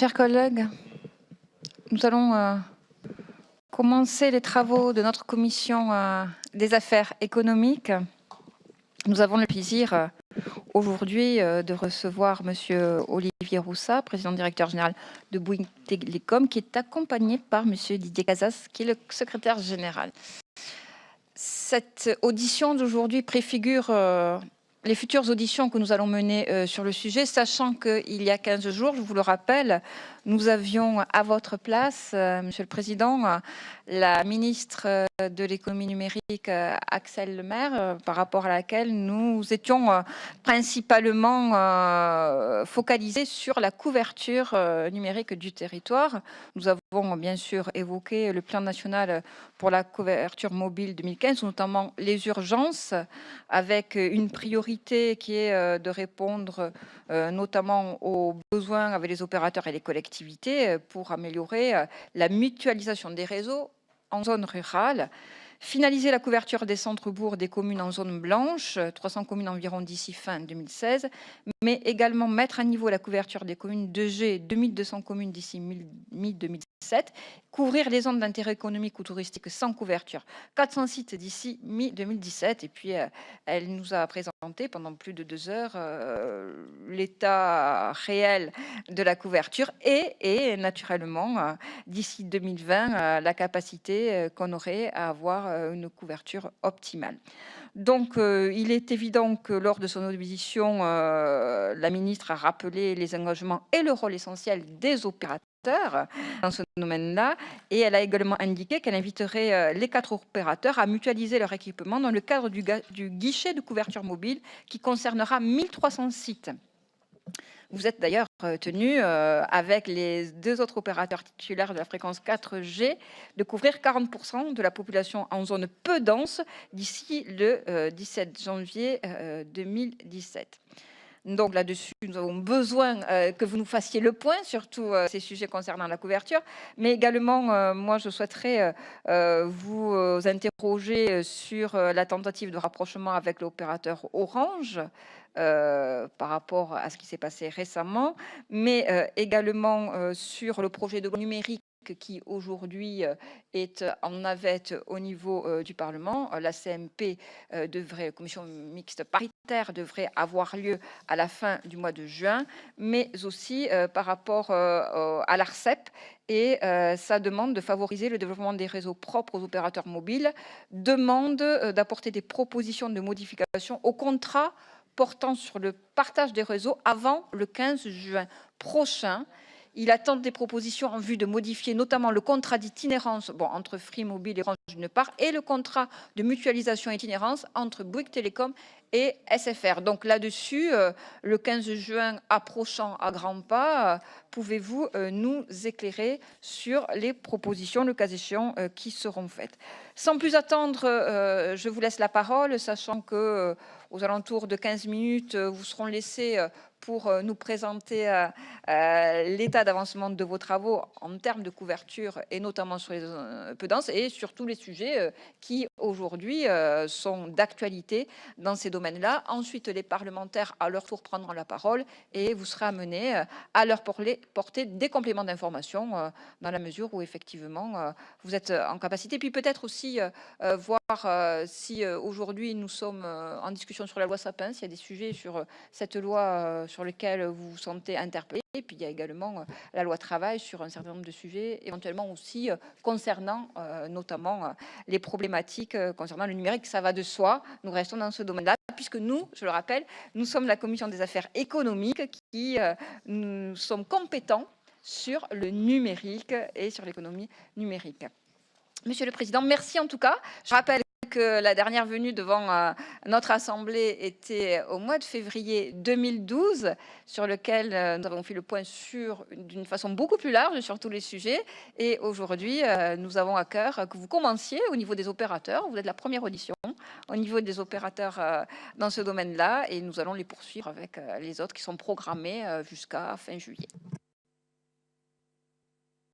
Chers collègues, nous allons commencer les travaux de notre commission des affaires économiques. Nous avons le plaisir aujourd'hui de recevoir Monsieur Olivier Roussat, président directeur général de Bouygues Télécom, qui est accompagné par Monsieur Didier Casas, qui est le secrétaire général. Cette audition d'aujourd'hui préfigure les futures auditions que nous allons mener sur le sujet, sachant qu'il y a 15 jours, je vous le rappelle, nous avions à votre place, Monsieur le Président, la ministre de l'économie numérique, Axel Lemaire, par rapport à laquelle nous étions principalement focalisés sur la couverture numérique du territoire. Nous avons bien sûr évoqué le plan national pour la couverture mobile 2015, notamment les urgences, avec une priorité qui est de répondre notamment aux besoins avec les opérateurs et les collectivités pour améliorer la mutualisation des réseaux en zone rurale, finaliser la couverture des centres-bourgs des communes en zone blanche, 300 communes environ d'ici fin 2016, mais également mettre à niveau la couverture des communes 2G, 2200 communes d'ici mi-2017, couvrir les zones d'intérêt économique ou touristique sans couverture, 400 sites d'ici mi-2017. Et puis, elle nous a présenté pendant plus de 2 heures l'état réel de la couverture et naturellement, d'ici 2020, la capacité qu'on aurait à avoir une couverture optimale. Donc, il est évident que lors de son audition, la ministre a rappelé les engagements et le rôle essentiel des opérateurs dans ce domaine-là, et elle a également indiqué qu'elle inviterait les 4 opérateurs à mutualiser leur équipement dans le cadre du guichet de couverture mobile qui concernera 1300 sites. Vous êtes d'ailleurs tenu, avec les 2 autres opérateurs titulaires de la fréquence 4G, de couvrir 40% de la population en zone peu dense d'ici le 17 janvier 2017. Donc là-dessus, nous avons besoin que vous nous fassiez le point sur tous ces sujets concernant la couverture, mais également, moi, je souhaiterais vous interroger sur la tentative de rapprochement avec l'opérateur Orange par rapport à ce qui s'est passé récemment, mais également sur le projet de loi numérique qui aujourd'hui est en navette au niveau du Parlement. La CMP commission mixte paritaire, devrait avoir lieu à la fin du mois de juin, mais aussi par rapport à l'ARCEP et sa demande de favoriser le développement des réseaux propres aux opérateurs mobiles, demande d'apporter des propositions de modification au contrat portant sur le partage des réseaux avant le 15 juin prochain. Il attend des propositions en vue de modifier notamment le contrat d'itinérance entre Free Mobile et Orange d'une part, et le contrat de mutualisation itinérance entre Bouygues Télécom et SFR. Donc là-dessus, le 15 juin approchant à grands pas, pouvez-vous nous éclairer sur les propositions, le cas échéant, qui seront faites? Sans plus attendre, je vous laisse la parole, sachant que aux alentours de 15 minutes, vous seront laissés pour nous présenter l'état d'avancement de vos travaux en termes de couverture et notamment sur les zones peu denses et sur tous les sujets qui aujourd'hui sont d'actualité dans ces domaines-là. Ensuite, les parlementaires à leur tour prendront la parole et vous serez amenés à leur porter des compléments d'information dans la mesure où effectivement vous êtes en capacité. Puis peut-être aussi voir si aujourd'hui nous sommes en discussion sur la loi Sapin, s'il y a des sujets sur cette loi sur lesquels vous vous sentez interpellé. Et puis il y a également la loi travail sur un certain nombre de sujets, éventuellement aussi concernant notamment les problématiques concernant le numérique. Ça va de soi, nous restons dans ce domaine-là, puisque nous, je le rappelle, nous sommes la commission des affaires économiques qui nous sommes compétents sur le numérique et sur l'économie numérique. Monsieur le Président, merci en tout cas. Je rappelle que la dernière venue devant notre Assemblée était au mois de février 2012, sur lequel nous avons fait le point d'une façon beaucoup plus large sur tous les sujets. Et aujourd'hui, nous avons à cœur que vous commenciez au niveau des opérateurs. Vous êtes la première audition au niveau des opérateurs dans ce domaine-là. Et nous allons les poursuivre avec les autres qui sont programmés jusqu'à fin juillet.